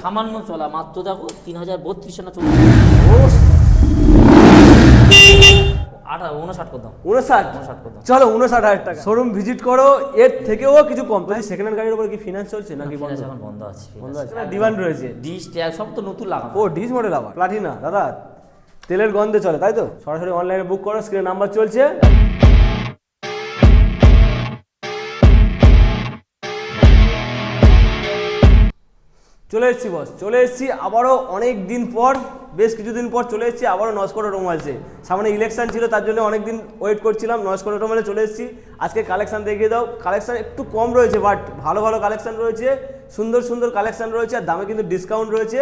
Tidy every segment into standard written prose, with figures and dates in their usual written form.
সামান্য চলা মাত্র দেখো 3032 না 59 করতাম 59 করতাম। চলো 59,000 টাকা শোরুম ভিজিট করো, এর থেকেও কিছু কম। তো সেকেন্ড হ্যান্ড গাড়ির উপর কি ফিনান্স চলছে নাকি বন্ধ? এখন বন্ধ আছে, বন্ধ আছে না, ডিমান্ড রয়েছে। ডিশ ট্যাগ সব তো নতুন লাগানো। ও ডিজ মডেল আবার প্লাটিনা দাদা, তেলের গন্ধে চলে তাই তো? সরাসরি অনলাইনে বুক করো, স্ক্রিনে নাম্বার চলছে। চলে এসেছি বস, চলে এসেছি আবারও অনেক দিন পর, বেশ কিছুদিন পর চলে এসেছি আবারও নস্কর অটোমোবাইলসে। সামনে ইলেকশন ছিল, তার জন্য অনেক দিন ওয়েট করছিলাম। নস্কর অটোমোবাইলে চলে এসেছি। আজকে কালেকশন দেখিয়ে দাও। কালেকশন একটু কম রয়েছে, বাট ভালো ভালো কালেকশন রয়েছে, সুন্দর সুন্দর কালেকশন রয়েছে, আর দামে কিন্তু ডিসকাউন্ট রয়েছে।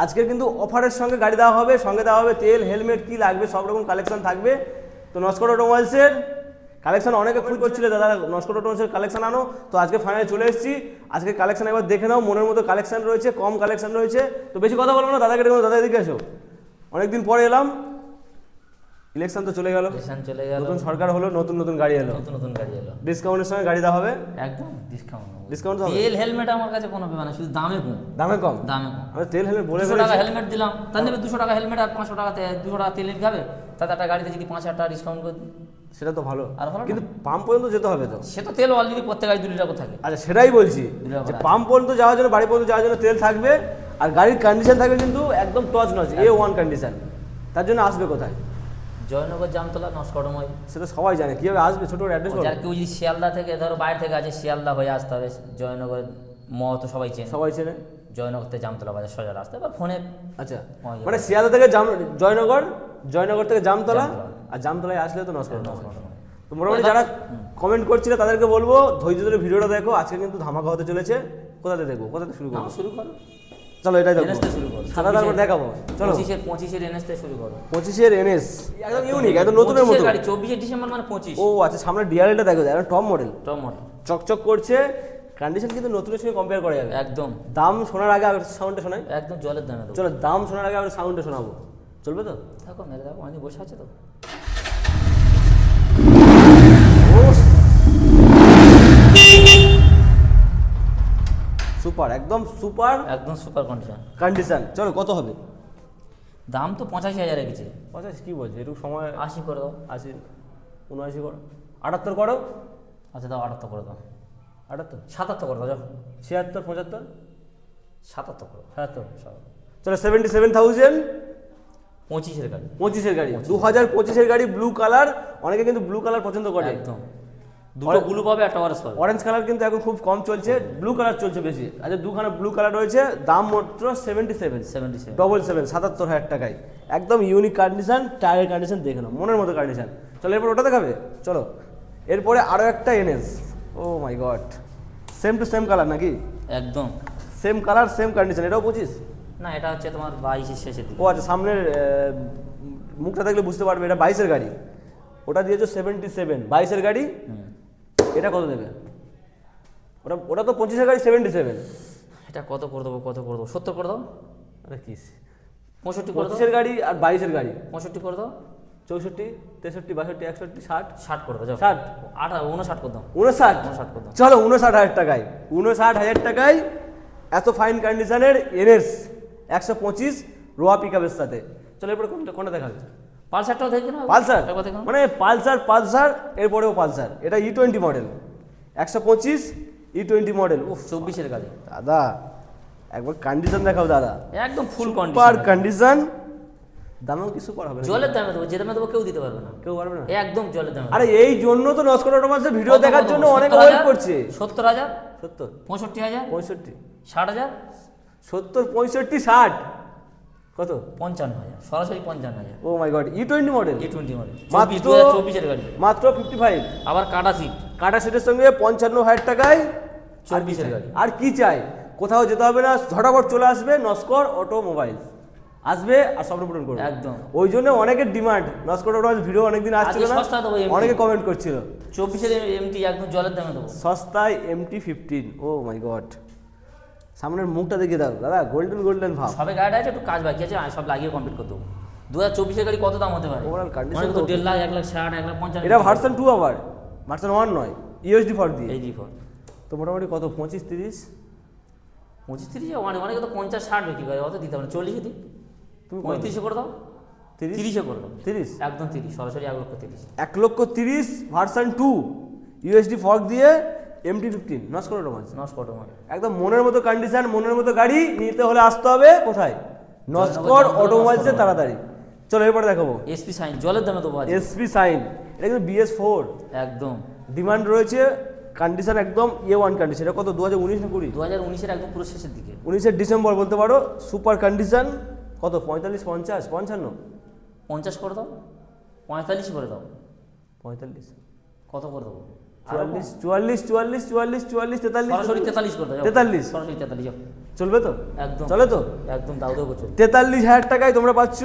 আজকে কিন্তু অফারের সঙ্গে গাড়ি দেওয়া হবে, সঙ্গে দেওয়া হবে তেল, হেলমেট, কি লাগবে সব রকম কালেকশন থাকবে। তো নস্কর অটোমোবাইলসের কালেকশন অনেকে খুঁজ করছিল দাদা নস্কর অটোমোবাইলসের কালেকশন আনো, তো আজকে ফাইনালি চলে এসেছি। আজকে কালেকশন একবার দেখে নাও, মনের মতো কালেকশন রয়েছে, কম কালেকশন রয়েছে। তো বেশি কথা বলবো না, দাদাকে দেখো, দাদা এদিকে এসো। অনেকদিন পরে এলাম, ইলেকশন তো চলে গেল, নতুন সরকার হলো, নতুন নতুন গাড়ি এলো, নতুন গাড়ি এলো, ডিসকাউন্টের সঙ্গে গাড়ি দেওয়া হবে। একদম ডিসকাউন্ট ডিসকাউন্ট তেল হেলমেট আমার কাছে কোনো ব্যাপার না, শুধু দামে কম। দামে কম আমি তেল হেলমেট বলে 200 টাকা হেলমেট দিলাম, তার নেবে 200 টাকা হেলমেট আর 500 টাকা 200 টাকা তেল খাবে। তাতে একটা গাড়িতে যদি 5,000 টাকা ডিসকাউন্ট করে দিই, সেটা তো ভালো, আর ভালো কিন্তু পাম্প পর্যন্ত যেতে হবে তো। সে তো তেল অলরেডি প্রত্যেক গাড়ি 2 লিটার করে থাকে। আচ্ছা সেটাই বলছি, যে পাম্প পর্যন্ত যাওয়ার জন্য, বাড়ি পর্যন্ত যাওয়ার জন্য তেল থাকবে, আর গাড়ির কন্ডিশন থাকবে কিন্তু একদম টচ নচ A1 কন্ডিশন। তার জন্য আসবে কোথায়? জয়নগর জামতলা নস্কর অটোমোবাইল। সেটা সবাই জানে, কিভাবে আসবে ছোট অ্যাড্রেস বলো। যার কেউ যদি শিয়ালদা থেকে ধরো বাইরে থেকে আছে, শিয়ালদা হয়ে আসতে হবে। জয়নগর তো সবাই চেনে, সবাই চেনে। জয়নগর থেকে জামতলা বাজার সোজা রাস্তা, বা ফোনে। আচ্ছা মানে শিয়ালদা থেকে জয়নগর, জয়নগর থেকে জামতলা, আর জামতলায় আসলে তো নস্কর। তো মোটামুটি যারা কমেন্ট করছিল তাদেরকে বলবো ধৈর্য ধরে ভিডিওটা দেখো, আজকে কিন্তু ধামাকা হতে চলেছে। কোথাতে দেখবো, কোথাতে শুরু করবো? শুরু করো, চলো এটাই দেখো, শুরু করো, সাদা তারপর দেখাবো। চলো 25-এর NS থেকে শুরু করো। 25-এর NS একদম ইউনিক, একদম নতুনের মতো গাড়ি। 24 ডিসেম্বর মানে 25। ও আচ্ছা, সামনে ডিআরএলটা দেখো, একদম টপ মডেল, টপ মডেল, চকচক করছে। কন্ডিশন কিন্তু নতুনের সঙ্গে কম্পেয়ার করা যাবে একদম। দাম শোনার আগে আগে সাউন্ডটা শোনাই, একদম জলের দামে দেবো। চলো দাম শোনার আগে আমরা সাউন্ডটা শোনাবো, চলবে তো? দেখো মেরে দেখো, অনেক বসে আছে তো। সুপার, একদম সুপার, একদম সুপার কন্ডিশন। কন্ডিশন। চলো কত হবে? দাম তো 85,000 রেখেছে। 50 কি বলছে, একটু সময় 80 করে দাও। 80, 79 করো, 78 করো। আচ্ছা দাও 78 করে দাও। 78, 77 করে দাও, যাও 76, 75, 77 করে দাও। 77। চলো 77,000। 25-এর গাড়ি, 25-এর গাড়ি, 2025-এর গাড়ি, ব্লু কালার। অনেকে কিন্তু ব্লু কালার পছন্দ করে, একদম। দুটো ব্লু পাবে, একটা অরেঞ্জ পাবে। অরেঞ্জ কালার কিন্তু এখন খুব কম চলছে, ব্লু কালার চলছে বেশি। আচ্ছা দুখানা ব্লু কালার রয়েছে, দাম মাত্র 77, 77,000 টাকায়। একদম ইউনিক কন্ডিশন, টায়ারের কন্ডিশন দেখে নাও, মনের মতো কন্ডিশন। চলো এরপর ওটা দেখাবে। চলো এরপরে আরও একটা NS। Oh my god, same to same colour নাকি? একদম সেম কালার, সেম কন্ডিশন। এটাও 25? না, এটা হচ্ছে তোমার 22-এর শেষের দিকে। ও আচ্ছা, সামনের মুখটা দেখলে বুঝতে পারবে এটা 22-এর গাড়ি। ওটা দিয়েছো 77, 22-এর গাড়ি। এটা কত দেবে? ওটা ওটা তো 25-এর গাড়ি, 77। এটা কত করে দেবো, 70 করে দাও। আরে কি 65 করে দাও। 25-এর গাড়ি আর 22-এর গাড়ি 65 করে দাও। 64, 63, 62, 61, 60, 60 করে দাও, যাও। 60, 59 করে দাও। 59 করে দাও। চলো 59,000 টাকায়, 59,000 টাকায় এত ফাইন কন্ডিশনের NS 125 রোয়া পিকআপের সাথে। চলো এরপরে কোনটা দেখাবে? পালসারটাও দেখবে না? পালসার, একবার দেখো। মানে পালসার এরপরেও পালসার। এটা E20 মডেল, 125 E20 মডেল। উফ 24-এর গাড়ি দাদা, একবার কন্ডিশন দেখাও দাদা, একদম ফুল পার কন্ডিশন। কন্ডিশন। দামেও কিছু করা হবে না, জলের দামে দেবো, যে দামে দেবো কেউ দিতে পারবে না, কেউ পারবে না। একদম জলের দামে। আরে এই জন্য তো নস্কর অটোমোবাইলসের ভিডিও দেখার জন্য অনেক ওয়েট করছে। 70,000, 70, 65,000, 65, 60,000, 70, 65, 60, কত? 55,000, সরাসরি 55,000। Oh my God, E20 model, E20 model, মাত্র 2024-এর গাড়ি, মাত্র 55। আবার কাটা সিট, কাটা সেটের সঙ্গে 55,000 টাকায় 24-এর গাড়ি। আর কি চাই? কোথাও যেতে হবে না, ঝটাপট চলে আসবে নস্কর অটোমোবাইল, আসবে আর স্বপ্ন পূরণ করবে। একদম। ওই জন্য অনেকের ডিমান্ড, নস্কর অটোমোবাইল ভিডিও অনেকদিন আসছিল আজকে না, সস্তা দেবো MT। অনেকে কমেন্ট করছিল 24-এর MT একদম জলের দামে দেবো। সস্তায় MT-15। ও মাই গড, সামনের মুখটা দেখে দাও দাদা, গোল্ডেন ভাব। সবে গাড়িটা আছে, একটু কাজ বাকি আছে, আর সব লাগিয়ে কমপ্লিট করে দেবো। 2024-এর গাড়ি কত দাম হতে পারে? ওভারঅল কন্ডিশন অনেক তো 1.5 লাখ, 1 লাখ 60, 1 লাখ 50। এটা ভার্সন 2, আবার ভার্সন 1 নয়, ESD4 দিয়ে। এই জি4 তো মোটামুটি কত, 25, 30, 25-30 অনেকে তো 50-60 বিক্রি করে, অত দিতে হবে না, 40 দিই, তুমি 35 করে দাও, 30 30 করে দাও, 30 একদম 30, সরাসরি 1,30,000। 1,30,000 ভার্সন 2 ইউএসডি ফর্ক দিয়ে MT-15 নস্কর অটোমোবাইলস। নস্কর মানে একদম মনের মতো কন্ডিশন, মনের মতো গাড়ি নিতে হলে আসতে হবে কোথায়? নস্কর অটোমোবাইলসে তাড়াতাড়ি। চলো এরপরে দেখাবো এসপি সাইন, জলের দামে দেবো আজ। এসপি সাইন, এটা কিন্তু BS4 একদম ডিমান্ড রয়েছে, কন্ডিশন একদম A1 কন্ডিশন। এটা কত 2019 না 20? 2019-এর একদম পুরো শেষের দিকে। 19 ডিসেম্বর বলতে পারো। সুপার কন্ডিশন, কত 45, 50, 55? 50 করে দাও, 45 করে দাও, 45, কত করে দেবো? 44, 44, 44, 44, 44, 43, সরাসরি 43 করে দাও, 43 সরাসরি 43 যাও। চলবে তো? একদম চলে তো? একদম দাও দেবো, চল। 43,000 টাকায় তোমরা পাচ্ছ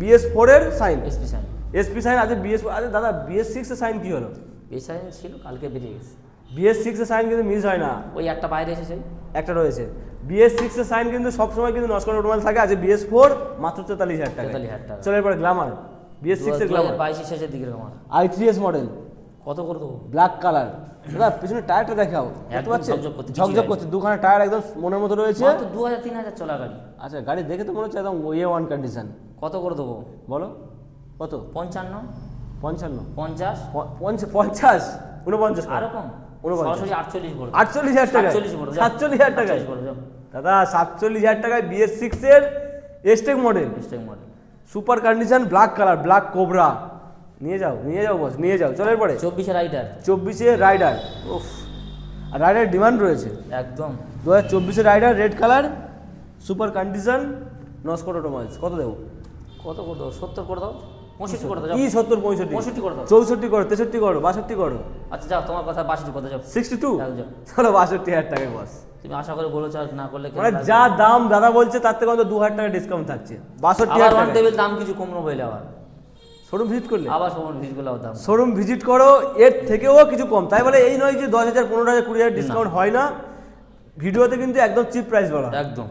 BS4 এর sign. SP sign, SP sign আছে, BS4 আছে। দাদা BS6 এর সাইন কি হলো? এই সাইন ছিল, কালকে বেরিয়ে গেছে। BS6 এর সাইন কিন্তু মিস হয় না, ওই একটা বাইরে এসেছে, একটা রয়েছে। BS6 এর সাইন কিন্তু সবসময় কিন্তু নস্কর অটোমোবাইল থাকে। আছে BS4 মাত্র 43,000 টাকা। 43,000 টাকা। চলো এরপরে গ্ল্যামার, BS6 এর গ্ল্যামার 2022 শেষের দিকের আমার i3s মডেল, কত করে দেবো? Black colour. দাদা পিছনে টায়ারটা দেখাও, দেখতে একদম পাচ্ছেন ঝকঝক করছে, ঝকঝক GI করছে, দুখানা টায়ার একদম মনের মতো রয়েছে। মাত্র 2,000-3,000 চলা গাড়ি। আচ্ছা গাড়ি দেখে তো মনে হচ্ছে একদম A1 কন্ডিশন। কত করে দেবো? বলো কত? 55, 55, 50, 50, 49, আরো কম, 49, সরাসরি 48 করে দাও। 48,000 টাকা, 47 করে দাও, 47,000 টাকা। 47 করে দাও। দাদা 47,000 টাকায় BS6 এর এসটেক মডেল, স্টেক model, super condition, black colour, black cobra. নিয়ে যাও, নিয়ে যাও বস, নিয়ে যাও। চলো এরপরে 24 রাইডার, 24 রাইডার। উফ, আর রাইডার ডিমান্ড রয়েছে। একদম 2024 rider, red colour, super condition, Naskar automobiles. কত দেবো? কত করে দাও? 70 করে দাও, 65 করে দাও, কি যাও। 70, 65, 65 করে দাও। 64 করো, 63 করো, 62 করো, আচ্ছা যাও, তোমার কথা 62 কথা, যাও। 62। যাও, যাও। চলো 62,000 টাকায় বস। তুমি আশা করে বলেছো, আর না করলে কেন মানে লাগবে? যা দাম দাদা বলছে তার থেকে অন্তত 2,000 টাকা ডিসকাউন্ট থাকছে। 62,000 আবার ওয়ান টাকা। টেবিল দাম কিছু কম বলে আবার শোরুম ভিজিট করলে, আবার সমান ভিজগুলো দাম। শোরুম ভিজিট করো, এর থেকেও কিছু কম। তাই বলে এই নয় যে 10,000, 15,000, 20,000 ডিসকাউন্ট হয় না। ভিডিওতে কিন্তু একদম চিপ প্রাইস বলা হয়। একদম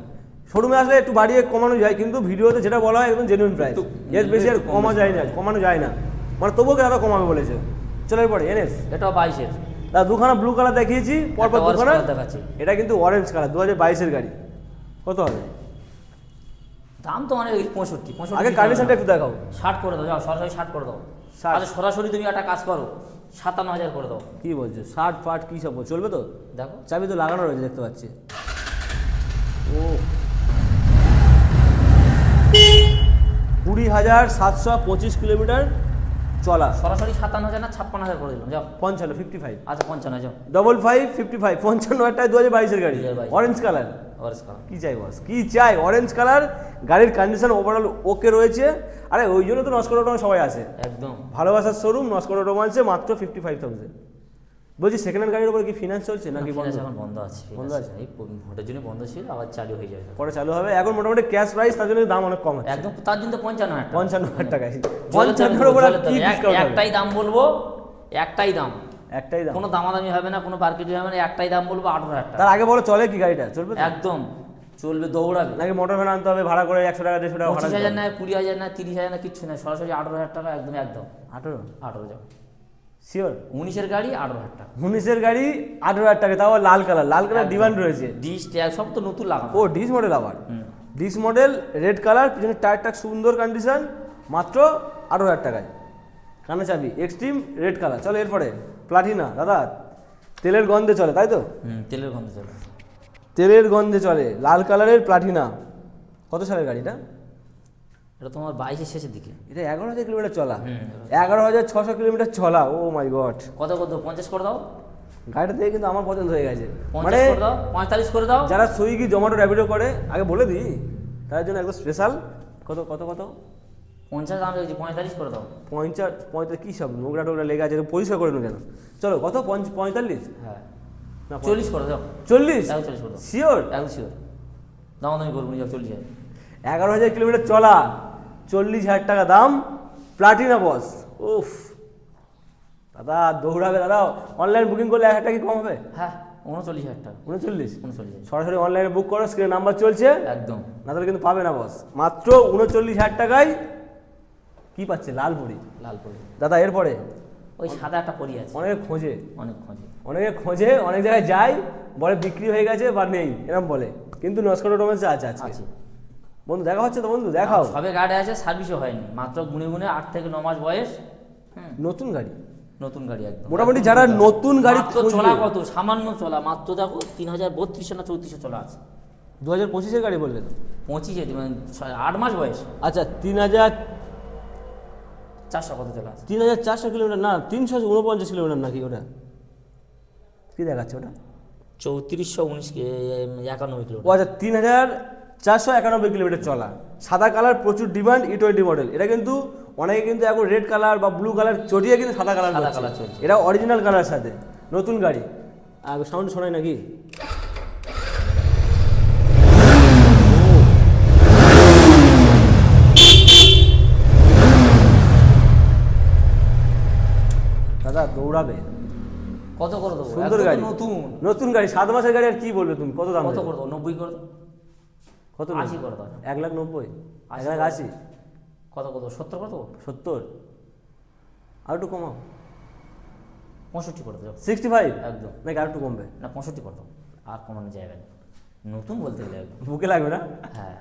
শোরুমে আসলে একটু বাড়িয়ে কমানো যায়, কিন্তু ভিডিওতে যেটা বলা হয় একদম জেনুইন প্রাইস। এর বেশি আর কমা যায় না, কমানো যায় না। মানে তবুও দাদা কমাবে বলেছে। চলো এরপরে NS, এটাও 22-এর, দাদা দুখানা ব্লু কালার দেখিয়েছি, পরপর একটা orange দুখানা। color দেখাচ্ছি। এটা কিন্তু অরেঞ্জ কালার, 2022 এর গাড়ি। কত হবে? দাম তো অনেক, 65 আগে কন্ডিশনটা একটু দেখাও। 60 করে দাও, যাও, সরাসরি 60 করে দাও। 60 আচ্ছা সরাসরি তুমি একটা কাজ করো, 57,000 করে দাও। কি বলছো? 60 ফাট কি সব চলবে তো? দেখো চাবি তো লাগানো রয়েছে দেখতে পাচ্ছি। ও 20,725 কিলোমিটার চলা। সরাসরি 57,000 না 56,000 করে দিলাম, যাও। 55, 55, আচ্ছা 55, যাও। 55, 55, 55 2022 এর গাড়ি, 2022 অরেঞ্জ কালার। অরেঞ্জ কালার, কি চাই বস, কি চাই? অরেঞ্জ কালার, গাড়ির কন্ডিশন ওভারঅল ওকে রয়েছে। আরে ওই জন্য তো নস্কর অটোমোবাইল সবাই আসে। একদম ভালোবাসার শোরুম নস্কর অটোমোবাইলসে, মাত্র 55,000। বলছি সেকেন্ড হ্যান্ড গাড়ির উপরে কি ফিনান্স চলছে নাকি বন্ধ? finance এখন বন্ধ আছে, বন্ধ আছে? এই ভোটের জন্য বন্ধ ছিল, আবার চালু হয়ে যাবে। পরে চালু হবে। এখন মোটামুটি ক্যাশ প্রাইস, তার জন্য দাম অনেক কম আছে। একদম তার জন্য 55,000 টাকা। 55,000 টাকায়। জলের দাম 55 এর উপরে জলের দাম। কি ডিসকাউন্ট হবে? একটাই দাম বলবো, একটাই দাম, একটাই দাম। কোনো দামাদামি হবে না, কোনো মার্কেটিং হবে না, একটাই দাম বলবো, 18,000 টাকা। তার আগে বলো চলে কি গাড়িটা? চলবে তো? একদম চলবে, দৌড়াবে। নাকি মোটর ভ্যান আনতে হবে ভাড়া করে 100 টাকা 150 টাকা ভাড়া? 25,000 না, 20,000 না, 30,000 না, কিচ্ছু না, সরাসরি 18,000 টাকা, একদম একদম 18 18 যাও। শিওর? 19-এর গাড়ি 18,000 টাকা। 19 গাড়ি 18,000 টাকা, তাও লাল কালার। লাল কালার ডিমান্ড রয়েছে। ডিশ ট্যাগ সব তো নতুন লাগানো। ও ডিস মডেল আবার, হুম। ডিস মডেল, রেড কালার, পিছনে টায়ারটা সুন্দর কন্ডিশন, মাত্র 18,000 টাকায়। কানে চাবি, এক্সট্রিম রেড কালার। চলো এরপরে প্লাটিনা। দাদা তেলের গন্ধে চলে, তাই তো? তেলের গন্ধ চলে। তেলের গন্ধে চলে, লাল কালারের প্লাটিনা। কত সালের গাড়িটা? এটা তোমার 22-এর শেষের দিকে। এটা 11,000 কিলোমিটার চলা। হুম। 11,600 কিলোমিটার চলা। ও মাই গড, কত করে দাও? 50 করে দাও, গাড়িটা দেখে কিন্তু আমার পছন্দ হয়ে গেছে। 50 মানে করে দাও, 45 করে দাও। যারা সুইগি, জোম্যাটো, র্যাপিডো করে, আগে বলে দিই তার জন্য একদম স্পেশাল। কত কত কত? 50 দাম রেখেছি, 45 করে দাও। 50, 45 কি সব নোংরা টোংরা লেগে আছে, পরিষ্কার করে নো কেন? চলো কত? 45 হ্যাঁ, না 40 করে দাও। 40? 40 করে দাও, শিওর? একদম শিওর। দামাদামি করবো না, যাও 40,000। 11,000 কিলোমিটার চলা, 40,000 টাকা দাম, প্লাটিনা বস। উফ দাদা দৌড়াবে দাদা। অনলাইন বুকিং করলে 1,000 টাকা কি কম হবে? হ্যাঁ, 39,000 টাকা। 39? 39,000 সরাসরি অনলাইনে বুক করো, স্ক্রিনে নাম্বার চলছে, একদম। না তাহলে কিন্তু পাবে না বস। মাত্র 39,000 টাকায় কি পাচ্ছে? লাল পরি। লাল পরি। দাদা এরপরে ওই সাদা একটা পরি আছে, অনেক খোঁজে। অনেক খোঁজে। অনেকে খোঁজে, অনেক জায়গায় যায়, বলে বিক্রি হয়ে গেছে বা নেই, এরকম বলে, কিন্তু নস্কর অটোমোবাইলসে আছে আজকে। আছে। বন্ধু দেখা হচ্ছে তো, বন্ধু দেখাও। সবে গাড়ি আছে, সার্ভিসও হয়নি, মাত্র গুনে গুনে 8 থেকে 9 মাস বয়স। নতুন গাড়ি, নতুন গাড়ি একদম। মোটামুটি যারা নতুন গাড়ি মাত্র চলা কত, সামান্য চলা, মাত্র দেখো 3032 না 3400 চলা আছে। 2025-এর গাড়ি বললে তো? 25 মানে 8 মাস বয়স। আচ্ছা, 400 কত চলা আছে? 3400 কিলোমিটার না, 349 কিলোমিটার নাকি ওটা? কি দেখাচ্ছে ওটা? 3491 কিলো। ও আচ্ছা, 3491 কিলোমিটার চলা, সাদা কালার, প্রচুর ডিমান্ড, E20 মডেল। এটা কিন্তু অনেকে কিন্তু এখন রেড কালার বা ব্লু কালার চড়িয়ে কিন্তু সাদা কালার চলছে। এটা অরিজিনাল কালার সাথে নতুন গাড়ি। আর সাউন্ড শোনায় নাকি? দাদা দৌড়াবে, কত করে দেবো? সুন্দর গাড়ি, নতুন গাড়ি, 7 মাসের গাড়ি। আর কি বলবে তুমি, কত দাম? কত করে দেবো? 90 করে দেবো। কত? 80 করে দাও। 1,90,000, 1,80,000। কত কত? 70 করে দেবো। 70, আর একটু কমাও। 65 করে দেবো। 65 একদম। নাকি আর একটু কমবে? না 65 করে দেবো, আর কমানোর জায়গা নেই। নতুন বলতে গেলে একদম বুকে লাগবে না? হ্যাঁ।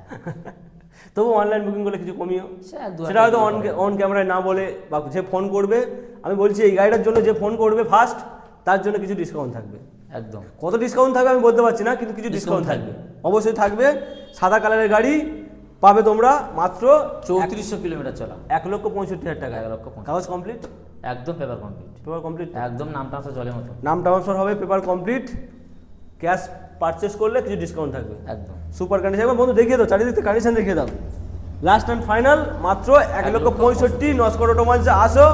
তবু অনলাইন বুকিং করলে কিছু কমিও, সে এক দু সেটা হয়তো অন ক্যামেরায় না বলে, বা যে ফোন করবে, আমি বলছি এই গাড়িটার জন্য যে ফোন করবে ফার্স্ট, তার জন্য কিছু ডিসকাউন্ট থাকবে। একদম। কত ডিসকাউন্ট থাকবে আমি বলতে পারছি না, কিন্তু কিছু ডিসকাউন্ট থাকবে, অবশ্যই থাকবে। সাদা কালারের গাড়ি পাবে তোমরা মাত্র 3400 কিলোমিটার চলা, 1,65,000 টাকা। 1,65,000 কাগজ কমপ্লিট, একদম পেপার কমপ্লিট। পেপার কমপ্লিট, একদম নামটা তো জলের মতো। নাম ট্রান্সফার হবে, পেপার কমপ্লিট, ক্যাশ পারচেস করলে কিছু ডিসকাউন্ট থাকবে। একদম সুপার কন্ডিশন। বন্ধু দেখিয়ে দাও, চারিদিক থেকে কন্ডিশন দেখিয়ে দাও। লাস্ট অ্যান্ড ফাইনাল মাত্র 1,65,000। নস্কর অটোমোবাইলসে আসো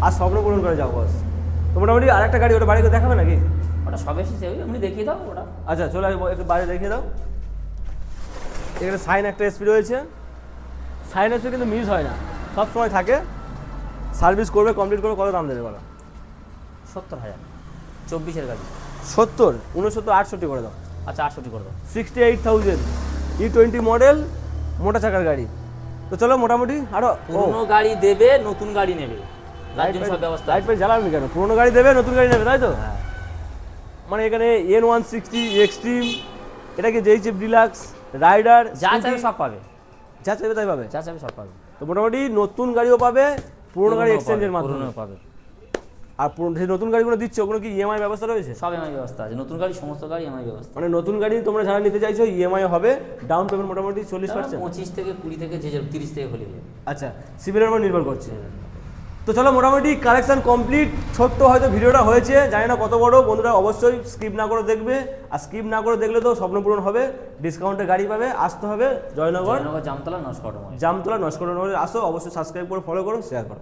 আর স্বপ্ন পূরণ করে যাও বস। তো মোটামুটি আরেকটা গাড়ি ওটা বাড়িতে দেখাবে নাকি? ওটা সব এসেছে, এমনি দেখিয়ে দাও ওটা। আচ্ছা চলে আসবো, একটু বাইরে দেখিয়ে দাও। এখানে সাইন একটা এসপি রয়েছে, সাইন এসপি কিন্তু মিস হয় না, সব সময় থাকে। সার্ভিস করবে, কমপ্লিট করবে, কত দাম দেবে বলো? 70,000, 24-এর গাড়ি। 70, 69, 68 করে দাও। আচ্ছা 68 করে দাও। 68,000, E20 মডেল, মোটা চাকার গাড়ি। তো চলো মোটামুটি আরো পুরনো গাড়ি দেবে, নতুন গাড়ি নেবে, তার জন্য সব ব্যবস্থা লাইট ফাইট জ্বালাবি কেন? পুরোনো গাড়ি দেবে, নতুন গাড়ি নেবে, তাই তো? হ্যাঁ। মানে এখানে N160 এক্সট্রিম, এটাকে JHF ডিলাক্স, রাইডার, যা চাইবে সব পাবে, যা চাইবে তাই পাবে। যা চাইবে সব পাবে। তো মোটামুটি নতুন গাড়িও পাবে, পুরোনো গাড়ি এক্সচেঞ্জের মাধ্যমে পুরনো পাবে। আর যে নতুন গাড়িগুলো দিচ্ছে ওগুলো কি EMI ব্যবস্থা রয়েছে? সব এমআই ব্যবস্থা আছে, নতুন গাড়ি, সমস্ত গাড়ি এমআই ব্যবস্থা। মানে নতুন গাড়ি তোমরা যারা নিতে চাইছো EMI হবে, ডাউন পেমেন্ট মোটামুটি 40%। 25 থেকে 20 থেকে, যে 30 থেকে হলে যাবে। আচ্ছা, সিভিলের উপর নির্ভর করছে। তো চলো মোটামুটি কালেকশন কমপ্লিট। ছোট্ট হয়তো ভিডিওটা হয়েছে, জানি না কত বড়। বন্ধুরা অবশ্যই স্কিপ না করে দেখবে, আর স্কিপ না করে দেখলে তো স্বপ্ন পূরণ হবে, ডিসকাউন্টে গাড়ি পাবে। আসতে হবে জয়নগর, জামতলা, নস্কর অটোমোবাইল। জামতলা নস্কর। আসো, অবশ্যই সাবস্ক্রাইব করে ফলো করো, শেয়ার করো।